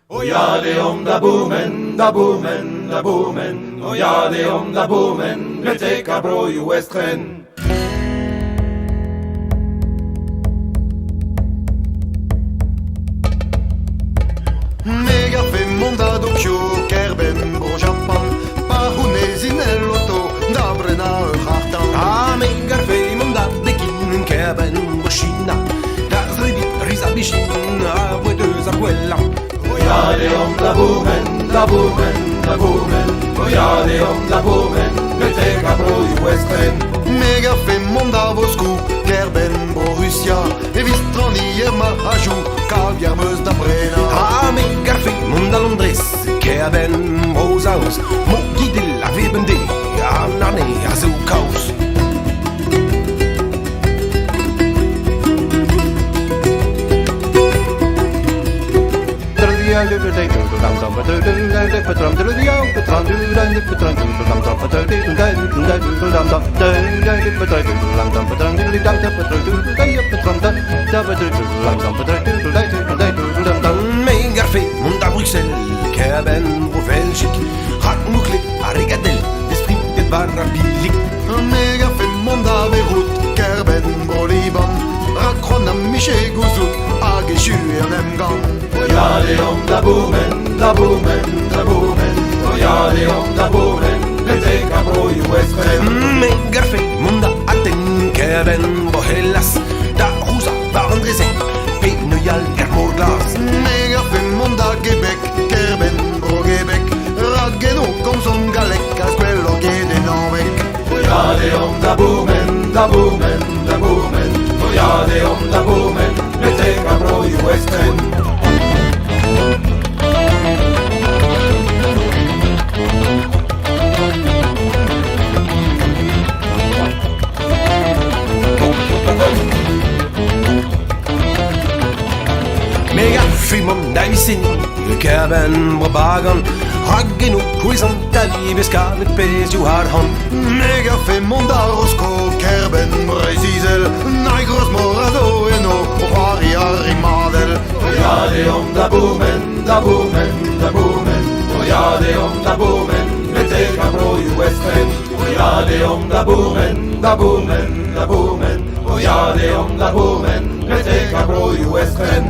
O ja de om da boomen, da boomen, da boomen. O ja de om da boomen, met eka bro ju westren. Mega fe monda Tokyo, kerben bro Japan. Pahunez in el loto, da brena hartan. Ah, mega fe monda Pekin, kerben bro China. Da zridi rizabishin, a wedeus a quella. O ja de om da boomen, da boomen, da boomen. O ja de om da boomen, met eka bro ju westren. Mega fe monda Moscou, kerben bro Russia. E vistrani ma haju, caviar meus da brena. Ah, mega fe monda Londres, kerben bro Zaus. Mo gidil a vebende, a nane a zo kaus. Megarfe, monda Bruxelles, kerben bro Belgique. Rak moukle, a regadel, d'esprit et barra bilik. Mega fe monda Beirut, kerben bro Liban. Rakrona miche gouzout, age chu en emgan. O ja de om da boomen, da boomen, da boomen. O ja de om da boomen, met eka bro ju westren. Megarfe, monda Aten, kerben bro Hellas. Da Rusa, Barandresen, Penoyal, Ermorglas. Mega fe monda Québec, kerben bro Québec. Radgeno kom som galek, as quello che de novek. O ja de om da boomen, da boomen, da boomen. O ja de om da boomen, met eka bro ju westren. Megarfe, monda Viceni, kerben bro Bagan. Haggeno, horizontal, beskavet pes ju har han. Mega fe monda Roscoe, kerben Brésil. Naigros morado eno, Roari Arimadel. O ja de om da boomen, da boomen, da boomen. O ja de om da boomen, met eka bro ju westren. O ja de om da boomen, da boomen, da boomen. O ja de om da boomen, met eka bro ju westren.